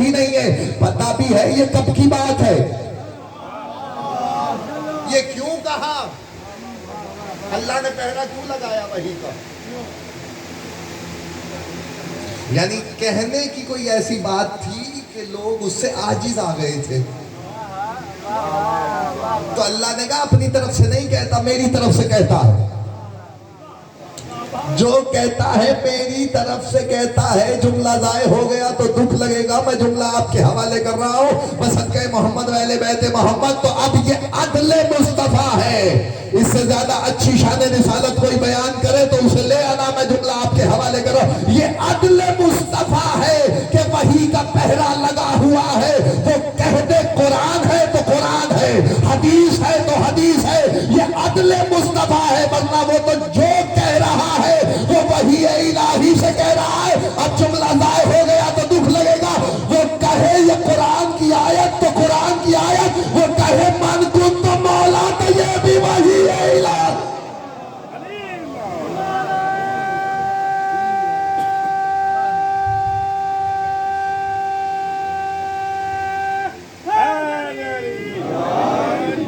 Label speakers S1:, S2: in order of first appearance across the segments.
S1: ہی نہیں ہے، پتہ بھی ہے یہ کب کی بات ہے، یہ کیوں کہا، اللہ نے پہلا کیوں لگایا وحی کا؟ یعنی کہنے کی کوئی ایسی بات تھی کہ لوگ اس سے عاجز آ گئے تھے، تو اللہ نے کہا اپنی طرف سے نہیں کہتا، میری طرف سے کہتا ہے، جو کہتا ہے میری طرف سے کہتا ہے، جملہ ضائع ہو گیا تو دکھ لگے گا، میں جملہ آپ کے حوالے کر رہا ہوں بصدقہ محمد و اہل بیت محمد، تو اب یہ عدل مصطفیٰ ہے، اس سے زیادہ اچھی شان رسالت کوئی بیان کرے تو اسے لے آنا، میں جملہ آپ کے حوالے کر رہا ہوں، یہ عدل مصطفیٰ ہے کہ وحی کا پہرا لگا ہوا ہے، وہ کہہ دے قرآن ہے تو قرآن ہے، حدیث ہے تو حدیث ہے، یہ عدل مصطفیٰ ہے، ورنہ وہ تو جو کہہ رہا ہے وہ وحی الہی سے کہہ رہا ہے، اب جملہ ضائع ہو گیا تو دکھ لگے گا، وہ کہے یہ قرآن کی آیت تو قرآن کی آیت، وہ کہے من کنت مولا تو یہ بھی وحی الہی۔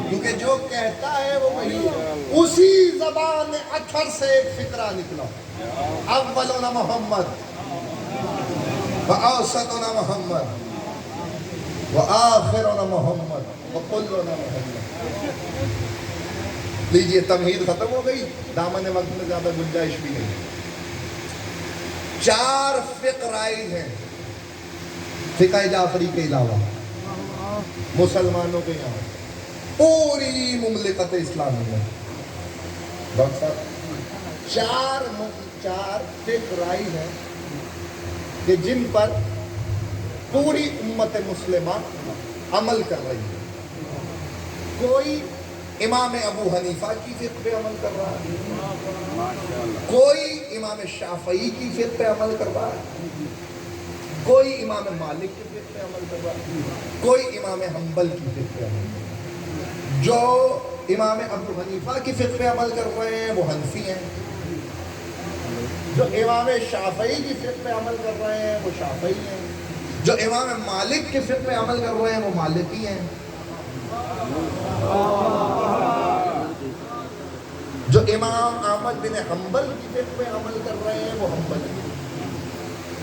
S1: کیونکہ جو کہتا ہے وہ وحی ہے، اسی زبان اثر سے ایک فقرہ نکلا، اولنا محمد وآوسطنا محمد وآخرنا محمد وکلنا محمد۔ لیجئے تمہید ختم ہو گئی، دامن وقت میں زیادہ گنجائش بھی نہیں، 4 فقرائیں ہیں فقہ جعفری کے علاوہ مسلمانوں کے یہاں پوری مملکت اسلامی میں، ڈاکٹر صاحب 4 فقرائیں ہیں کہ جن پر پوری امت مسلمہ عمل کر رہی ہے، کوئی امام ابو حنیفہ کی فقہ پہ عمل کر رہا ہے، کوئی امام شافعی کی فقہ پہ عمل کر رہا ہے، کوئی امام مالک کی فقہ پہ عمل کر رہا ہے، کوئی امام حنبل کی فقہ پہ عمل کر رہا ہے۔ جو امام ابو حنیفہ کی فقہ پہ عمل کر رہے ہیں وہ حنفی ہیں، جو امام شافعی کی فقہ پہ عمل کر رہے ہیں وہ شافعی ہیں، جو امام مالک کی فقہ پہ عمل کر رہے ہیں وہ مالکی ہیں، جو امام احمد بن حنبل کی فقہ پہ عمل کر رہے ہیں وہ حنبلی ہیں،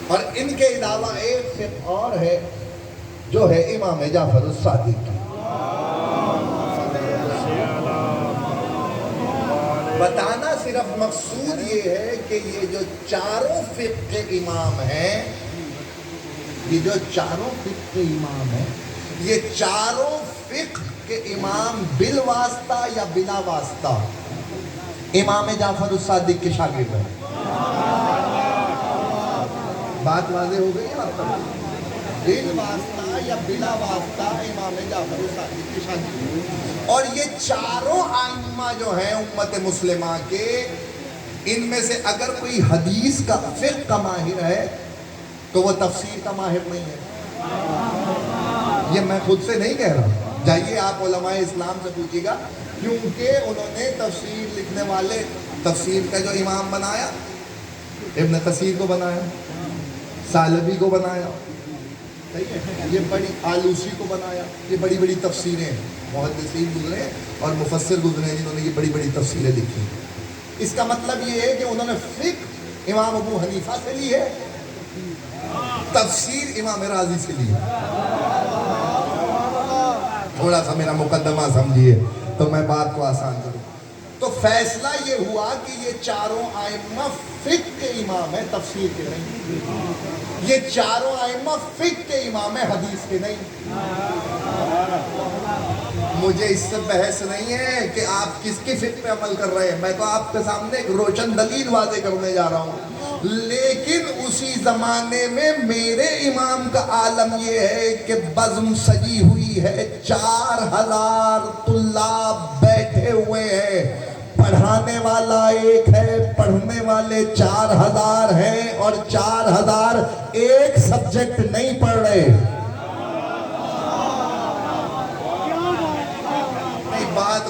S1: اور ان کے علاوہ ایک فقہ اور ہے جو ہے امام جعفر الصادق کی۔ بتانا صرف مقصود یہ ہے کہ یہ جو چاروں فقہ کے امام ہیں، یہ جو چاروں فقہ کے امام ہیں، یہ چاروں فقہ کے امام بالواسطہ یا بلا واسطہ امام جعفر الصادق کے شاگرد ہیں۔ بات واضح ہو گئی آپ کو؟ بالواسطہ یا بلا واسطہ امام جعفر الصادق کے شاگرد ہیں، اور یہ چاروں ائمہ جو ہیں امت مسلمہ کے، ان میں سے اگر کوئی حدیث کا فقہ کا ماہر ہے تو وہ تفسیر کا ماہر نہیں ہے۔ یہ میں خود سے نہیں کہہ رہا، جائیے آپ علماء اسلام سے پوچھیے گا، کیونکہ انہوں نے تفسیر لکھنے والے، تفسیر کا جو امام بنایا ابن کثیر کو بنایا، سالبی کو بنایا، یہ بڑی آلوسی کو بنایا، یہ بڑی بڑی تفسیریں محدثین گزرے اور مفسر گزرے جنہوں نے یہ بڑی بڑی تفسیریں لکھی۔ اس کا مطلب یہ ہے کہ انہوں نے فقہ امام ابو حنیفہ سے لی ہے، تفسیر امام راضی سے لی ہے۔ تھوڑا سا میرا مقدمہ سمجھیے تو میں بات کو آسان کروں۔ تو فیصلہ یہ ہوا کہ یہ چاروں ائمہ فقہ کے امام ہیں، تفسیر کے نہیں۔ یہ چاروں ائمہ فقہ کے امام ہیں، حدیث کے نہیں۔ مجھے اس سے بحث نہیں ہے کہ آپ کس کی فقہ پہ عمل کر رہے ہیں، میں تو آپ کے سامنے ایک روشن دلیل واضح کرنے جا رہا ہوں۔ لیکن اسی زمانے میں میرے امام کا عالم یہ ہے کہ بزم سجی ہوئی ہے، 4000 طلاب بیٹھے ہوئے ہیں، پڑھانے والا ایک ہے، پڑھنے والے 4000 ہیں، اور 4000 ایک سبجیکٹ نہیں پڑھ رہے۔ بات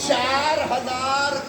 S1: 4000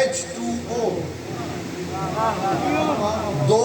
S1: H2O, 2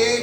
S1: 1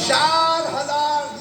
S1: 4000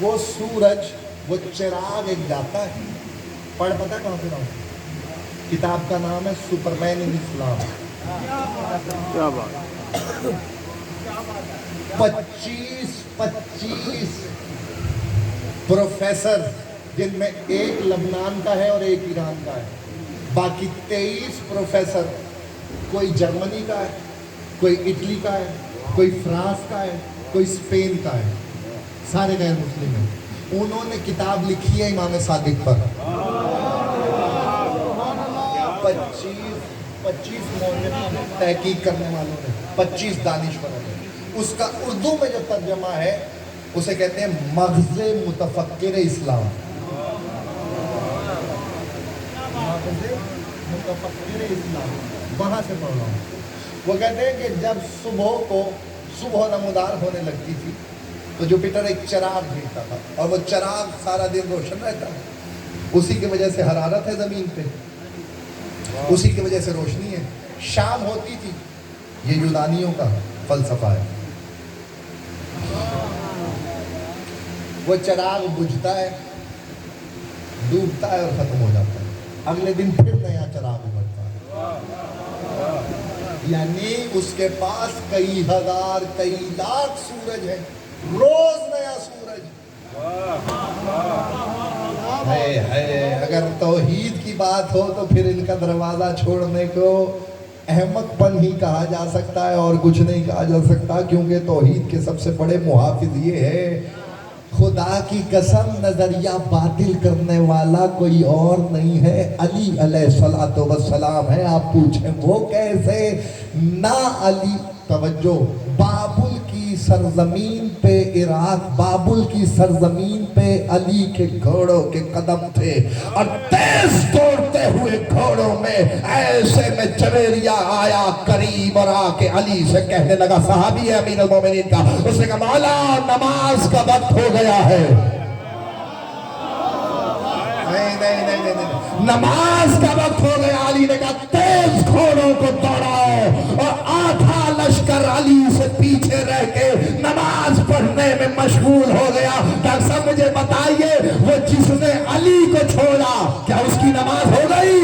S1: وہ سورج وہ چراغ ایک جاتا ہے. پڑھ پتا کہاں سے رہا ہوں؟ کتاب کا نام ہے سپرمین ان اسلام.
S2: کیا بات.
S1: 25 پروفیسر جن میں ایک لبنان کا ہے اور ایک ایران کا ہے. باقی 23 پروفیسر کوئی جرمنی کا ہے, کوئی اٹلی کا ہے, کوئی فرانس کا ہے, کوئی اسپین کا ہے. سارے غیر مسلم ہیں. انہوں نے کتاب لکھی ہے امام صادق پر. 25 تحقیق کرنے والوں نے, 25 دانشوروں نے. اس کا اردو میں جو ترجمہ ہے اسے کہتے ہیں مغز متفکر اسلام. متفکر اسلام وہاں سے پڑھ رہا ہوں. وہ کہتے ہیں کہ جب صبح نمودار ہونے لگتی تھی تو جوپیٹر ایک چراغ بھیجتا تھا اور وہ چراغ سارا دن روشن رہتا ہے. اسی کی وجہ سے حرارت ہے زمین پہ, اسی کی وجہ سے روشنی ہے. شام ہوتی تھی, یہ یونانیوں کا فلسفہ ہے. وہ چراغ بجھتا ہے, ڈوبتا ہے اور ختم ہو جاتا ہے. اگلے دن پھر نیا چراغ ابھرتا ہے. یعنی اس کے پاس کئی ہزار کئی لاکھ سورج ہیں, روز نیا سورج. اگر توحید کی بات ہو تو پھر ان کا دروازہ چھوڑنے کو احمق پن ہی کہا جا سکتا ہے اور کچھ نہیں کہا جا سکتا, کیونکہ توحید کے سب سے بڑے محافظ یہ ہے, خدا کی قسم نظریہ باطل کرنے والا کوئی اور نہیں ہے, علی علیہ الصلوۃ والسلام ہے. آپ پوچھیں وہ کیسے؟ نہ علی, توجہ, بابل کی سرزمین پہ عراق, بابل کی سرزمین پہ علی کے گھوڑوں کے قدم تھے اور تیز دوڑتے ہوئے گھوڑوں میں ایسے میں جویریہ آیا قریب اور آ کے علی سے کہنے لگا, صحابی ہے امیر المومنین کا, اس نے کہا مولا نماز کا وقت ہو گیا ہے. نہیں, نماز کا وقت ہو گیا. علی نے کہا تیز گھوڑوں کو دوڑاؤ, اور آدھا لشکر علی سے پیچھے رہ کے نماز پڑھنے میں مشغول ہو گیا. ڈاکٹر صاحب مجھے بتائیے, وہ جس نے علی کو چھوڑا کیا اس کی نماز ہو گئی؟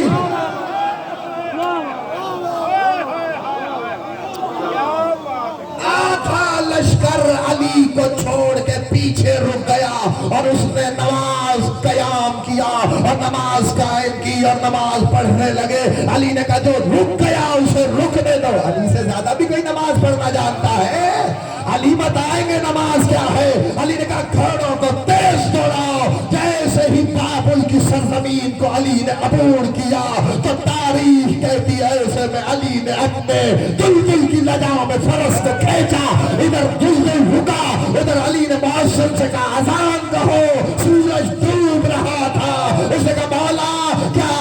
S1: آدھا لشکر علی کو چھوڑ کے پیچھے رک گیا اور اس نے نماز قیام کیا اور نماز قائم کی اور نماز پڑھنے لگے. علی نے کہا جو رک گیا اسے رکنے دو. علی سے زیادہ بھی کوئی نماز پڑھنا جانتا ہے؟ علی بتائیں گے نماز کیا ہے. علی نے کہا گھوڑوں کو تیز دوڑاؤ. جیسے ہی بابل کی سرزمین کو علی نے عبور کیا تو تاریخ کہتی ہے ایسے میں علی نے اپنے دلدل کی لجاؤں میں فرس کو کھینچا, ادھر دلدل رکا, ادھر علی نے مؤذن سے کہا اذان کہو. سورج ڈوب رہا تھا. اس نے کہا مولا کیا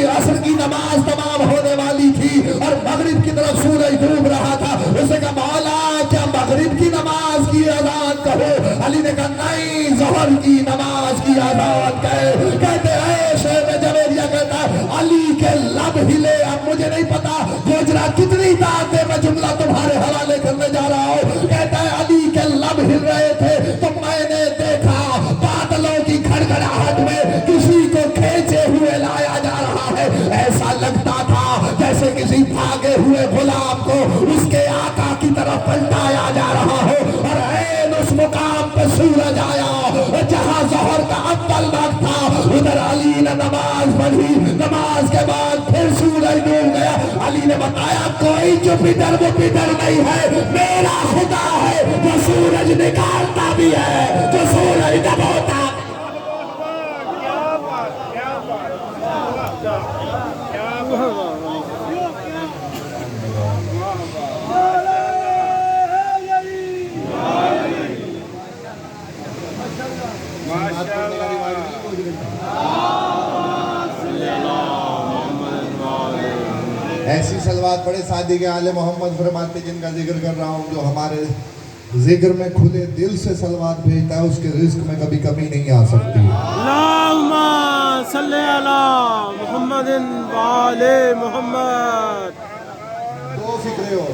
S1: عصر کی نماز تمام ہونے والی تھی اور مغرب کی طرف سورج ڈوب رہا تھا. اس نے کہا مولا کیا مغرب کی نماز کی اذان کہو. علی نے کہا نہیں, ظہر کی نماز کی اذان کہتے ایسے میں جویریہ کہتا ہے علی کے لب ہلے. اب مجھے نہیں پتا گوجرا کتنی داد ہے, میں جملہ تمہارے حوالے کرنے جا رہا ہوں. کہتا ہے علی کے لب ہل رہے تھے تو میں نے دیکھا بادلوں کی گھڑگھڑاہٹ میں کسی کو کھینچے ہوئے لایا جا رہا ہے. ایسا لگتا تھا جیسے کسی بھاگے ہوئے غلام کو اس کے آقا کی طرف پلٹایا جا رہا ہو. اور عین اس مقام پہ سورج آیا جہاں ظہر کا اول وقت تھا, ادھر علی نے نماز پڑھی. نماز کے بعد پھر سورج ڈوب گیا. علی نے بتایا کوئی جوپیٹر ووپیٹر نہیں ہے, میرا خدا ہے جو سورج نکالتا بھی ہے, جو سورج ڈبوتا. ایسی صلوات پڑھے صادق آل محمد فرماتے جن کا ذکر کر رہا ہوں, جو ہمارے ذکر میں کھلے دل سے صلوات بھیجتا ہے اس کے رزق میں کبھی کمی نہیں آ سکتی.
S2: اللہم صلی علی محمد و آل محمد.
S1: دو فکرے اور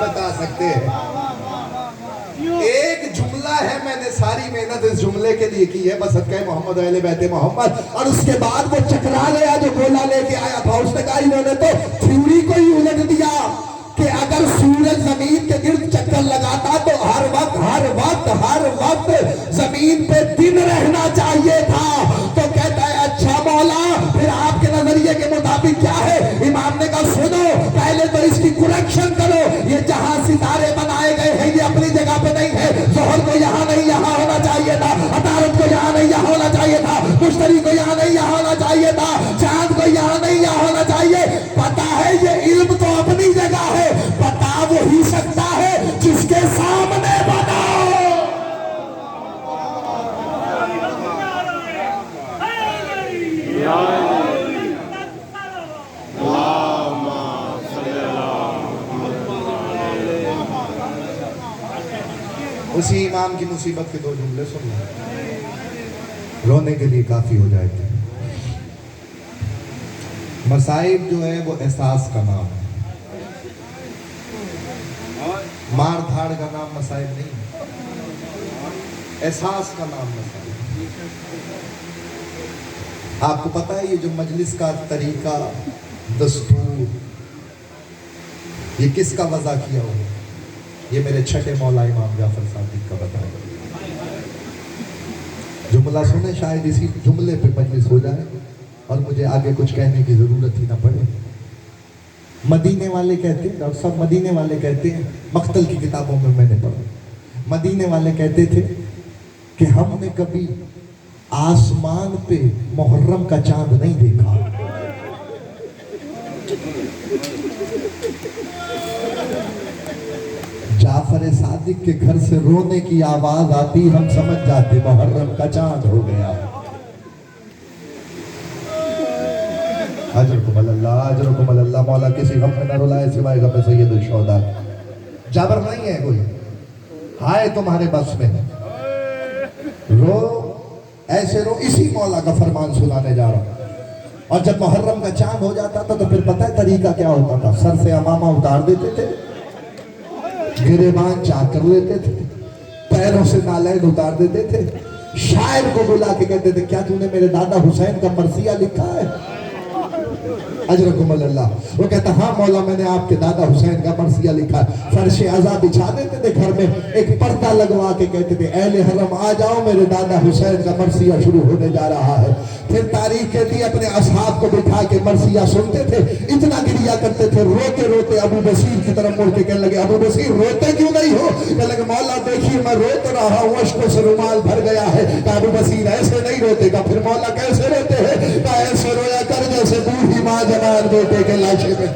S1: بتا سکتے ہیں. ایک جملہ ہے, میں نے ساری محنت اس جملے کے لیے کی ہے, بس صدقہ محمد و اہل بیت محمد. اور اس کے بعد وہ چکرا گیا جو گولا لے کے آیا تھا. اس نے کہا انہوں نے تو تھیوری کو ہی الٹ دیا کہ اگر سورج زمین کے گرد چکر لگاتا تو ہر وقت زمین پہ دن رہنا چاہیے تھا. تو کہتا ہے اچھا مولا, پھر آپ کے نظریے کے مطابق کیا ہے؟ امام نے کہا سنو, پہلے تو اس کی کریکشن کرو. یہ جہاں ستارے بنائے گئے ہیں یہ اپنی جگہ پہ نہیں ہے. ظہر کو یہاں نہیں, یہاں ہونا چاہیے تھا. عطارد کو یہاں نہیں, یہاں ہونا چاہیے تھا. مشتری کو یہاں نہیں, یہاں ہونا چاہیے تھا. چاند کو یہاں نہیں, یہاں ہونا چاہیے. پتا ہے یہ علم تو اپنی جگہ ہے, بتا وہی سکتا ہے جس کے سامنے بناؤ. اسی امام کی مصیبت کے دو جملے سن لیں, رونے کے لیے کافی ہو جائے گی. مصائب جو ہے وہ احساس کا نام ہے, مار دھاڑ کا نام مصائب نہیں, احساس کا نام مصائب. آپ کو پتا ہے یہ جو مجلس کا طریقہ, دستور, یہ کس کا وضع کیا ہوا؟ یہ میرے چھٹے مولا امام جعفر صادق کا بتایا. جملہ سنیں, شاید اسی جملے پہ مجلس ہو جائے اور مجھے آگے کچھ کہنے کی ضرورت ہی نہ پڑے. مدینے والے کہتے ہیں, ڈاکٹر صاحب مدینے والے کہتے ہیں, مقتل کی کتابوں میں نے پڑھا, مدینے والے کہتے تھے کہ ہم نے کبھی آسمان پہ محرم کا چاند نہیں دیکھا. جعفر صادق کے گھر سے رونے کی آواز آتی, ہم سمجھ جاتے محرم کا چاند ہو گیا. اجرکم اللہ, اجرکم اللہ. مولا کسی غم میں نہ رلائے سوائے غم سید الشہداء. جابر نہیں ہے کوئی, ہائے تمہارے بس میں ہے, رو ایسے رو. اسی مولا کا فرمان سنانے جا رہا ہوں. اور جب محرم کا چاند ہو جاتا تھا تو پھر پتہ ہے طریقہ کیا ہوتا تھا؟ سر سے امامہ اتار دیتے تھے, گریبان چاک کر لیتے تھے, پیروں سے نالین اتار دیتے تھے, شاعر کو بلا کے کہتے تھے کیا تو نے میرے دادا حسین کا مرثیہ لکھا ہے؟ اجرکم اللہ. وہ کہتا ہاں مولا میں نے آپ کے دادا حسین کا مرثیہ لکھا ہے. فرش عزا بچھا دیتے تھے گھر میں, ایک پردہ لگوا کے کہتے تھے اہل حرم آ جاؤ, میرے دادا حسین کا مرثیہ شروع ہونے جا رہا ہے. پھر تاریخ کہتی ہے اپنے اصحاب کو بٹھا کے مرثیہ سنتے تھے, اتنا گریا کرتے تھے, روتے روتے ابو بصیر کی طرف مڑ کے کہنے لگے ابو بصیر روتے کیوں نہیں ہو؟ کہنے لگے مولا دیکھیے میں رو تو رہا ہوں, اشکوں سے رومال بھر گیا ہے. کہ ابو بصیر ایسے نہیں روتے گا. پھر مولا کیسے روتے ہیں؟ کہ ایسے رویا کر جیسے بوڑھی ماں جوان بیٹے کے لاشے پہ.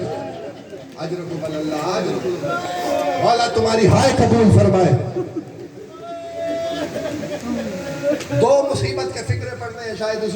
S1: اجرکم اللہ, اجرکم اللہ. مولا تمہاری ہائے قبول فرمائے. دو مصیبت کے فکرے پڑھنے ہیں شاید